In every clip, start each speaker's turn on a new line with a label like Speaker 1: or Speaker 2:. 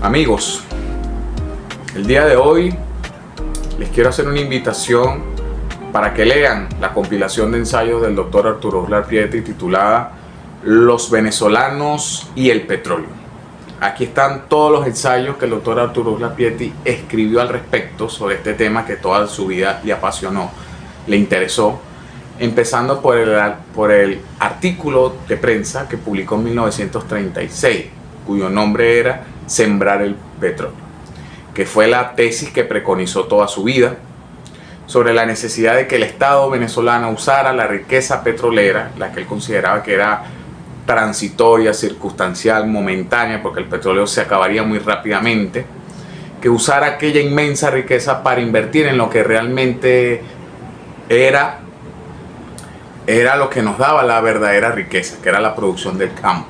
Speaker 1: Amigos, el día de hoy les quiero hacer una invitación para que lean la compilación de ensayos del doctor Arturo Uslar Pietri titulada Los venezolanos y el petróleo. Aquí están todos los ensayos que el doctor Arturo Uslar Pietri escribió al respecto sobre este tema que toda su vida le apasionó, le interesó, empezando por el artículo de prensa que publicó en 1936, cuyo nombre era Sembrar el petróleo, que fue la tesis que preconizó toda su vida sobre la necesidad de que el Estado venezolano usara la riqueza petrolera, la que él consideraba que era transitoria, circunstancial, momentánea, porque el petróleo se acabaría muy rápidamente, que usara aquella inmensa riqueza para invertir en lo que realmente era lo que nos daba la verdadera riqueza, que era la producción del campo.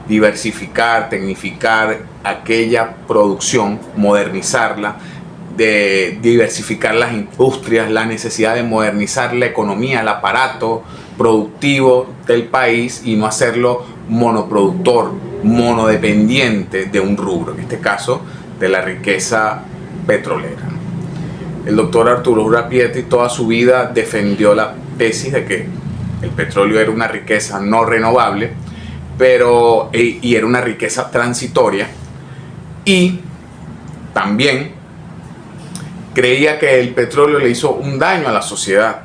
Speaker 1: Diversificar, tecnificar aquella producción, modernizarla, de diversificar las industrias, la necesidad de modernizar la economía, el aparato productivo del país y no hacerlo monoproductor, monodependiente de un rubro, en este caso de la riqueza petrolera. El doctor Arturo Uslar Pietri toda su vida defendió la tesis de que el petróleo era una riqueza no renovable, y era una riqueza transitoria, y también creía que el petróleo le hizo un daño a la sociedad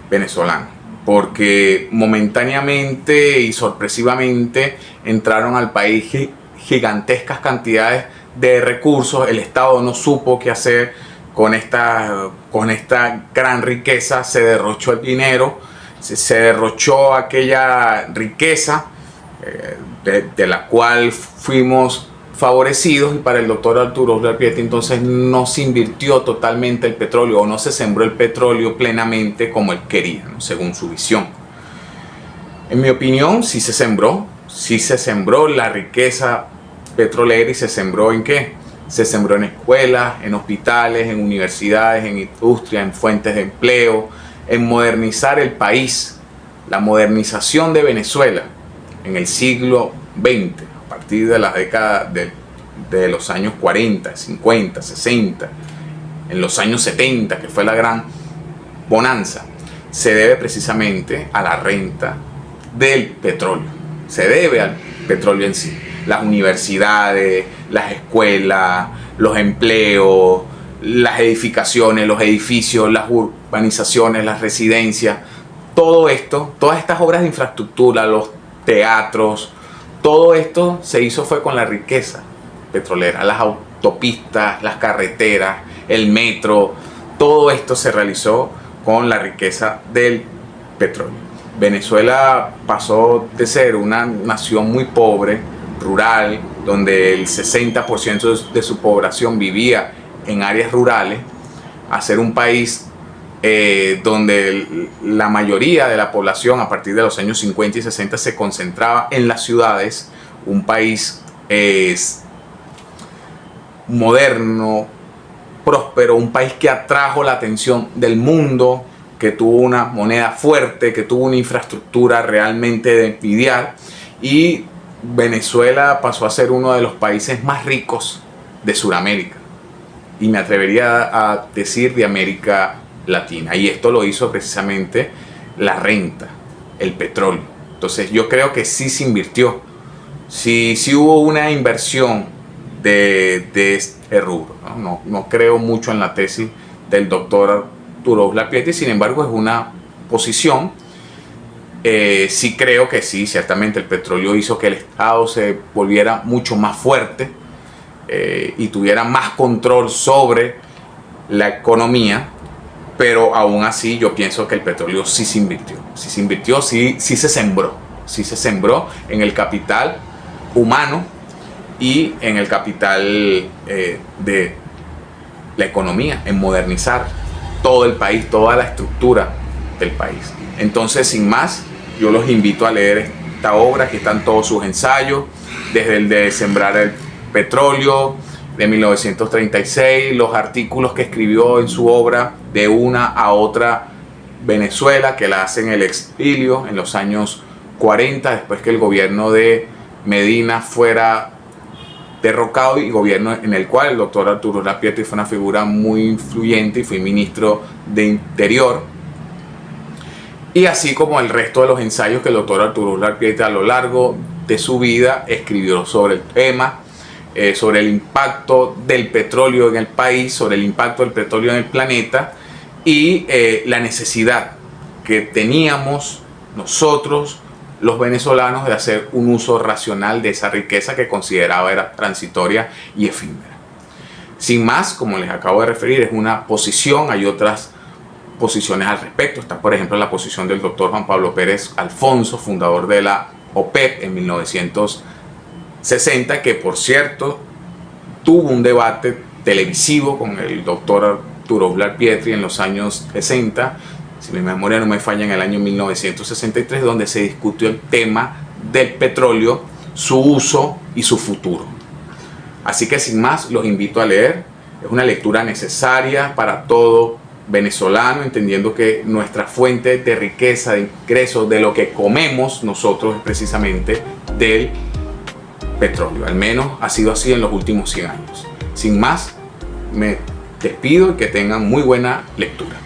Speaker 1: venezolana, porque momentáneamente y sorpresivamente entraron al país gigantescas cantidades de recursos. El Estado no supo qué hacer con esta gran riqueza, se derrochó el dinero, se derrochó aquella riqueza de la cual fuimos favorecidos, y para el doctor Arturo Uslar Pietri entonces no se invirtió totalmente el petróleo, o no se sembró el petróleo plenamente como él quería, ¿no? Según su visión. En mi opinión, sí se sembró la riqueza petrolera. ¿Y se sembró en qué? Se sembró en escuelas, en hospitales, en universidades, en industria, en fuentes de empleo, en modernizar el país. La modernización de Venezuela en el siglo XX, a partir de las décadas de los años 40, 50, 60, en los años 70, que fue la gran bonanza, se debe precisamente a la renta del petróleo. Se debe al petróleo en sí. Las universidades, las escuelas, los empleos, las edificaciones, los edificios, las urbanizaciones, las residencias, todo esto, todas estas obras de infraestructura, los teatros, todo esto se hizo fue con la riqueza petrolera. Las autopistas, las carreteras, el metro, todo esto se realizó con la riqueza del petróleo. Venezuela pasó de ser una nación muy pobre, rural, donde el 60% de su población vivía en áreas rurales, a ser un país donde la mayoría de la población a partir de los años 50 y 60 se concentraba en las ciudades. Un país moderno, próspero, un país que atrajo la atención del mundo, que tuvo una moneda fuerte, que tuvo una infraestructura realmente de envidiar, y Venezuela pasó a ser uno de los países más ricos de Sudamérica, y me atrevería a decir de América Latina. Y esto lo hizo precisamente la renta, el petróleo. Entonces yo creo que sí se invirtió, sí hubo una inversión de este rubro, ¿no? No creo mucho en la tesis del doctor Arturo Uslar Pietri, sin embargo es una posición. Sí creo que sí, ciertamente el petróleo hizo que el Estado se volviera mucho más fuerte y tuviera más control sobre la economía, pero aún así yo pienso que el petróleo sí se invirtió, sí se sembró en el capital humano y en el capital de la economía, en modernizar todo el país, toda la estructura del país. Entonces, sin más, yo los invito a leer esta obra. Aquí están todos sus ensayos, desde el de Sembrar el petróleo de 1936, los artículos que escribió en su obra De una a otra Venezuela, que la hace en el exilio en los años 40, después que el gobierno de Medina fuera derrocado y gobierno en el cual el doctor Arturo Uslar Pietri fue una figura muy influyente y fue ministro de Interior. Y así como el resto de los ensayos que el doctor Arturo Uslar Pietri a lo largo de su vida escribió sobre el tema, sobre el impacto del petróleo en el país, sobre el impacto del petróleo en el planeta y la necesidad que teníamos nosotros los venezolanos de hacer un uso racional de esa riqueza que consideraba era transitoria y efímera. Sin más, como les acabo de referir, es una posición, hay otras posiciones al respecto. Está, por ejemplo, la posición del doctor Juan Pablo Pérez Alfonso, fundador de la OPEP en 1960, que por cierto tuvo un debate televisivo con el doctor Arturo Uslar Pietri en los años 60, si mi memoria no me falla, en el año 1963, donde se discutió el tema del petróleo, su uso y su futuro. Así que sin más, los invito a leer. Es una lectura necesaria para todo venezolano, entendiendo que nuestra fuente de riqueza, de ingresos, de lo que comemos nosotros es precisamente del petróleo. Al menos ha sido así en los últimos 100 años. Sin más, me despido y que tengan muy buena lectura.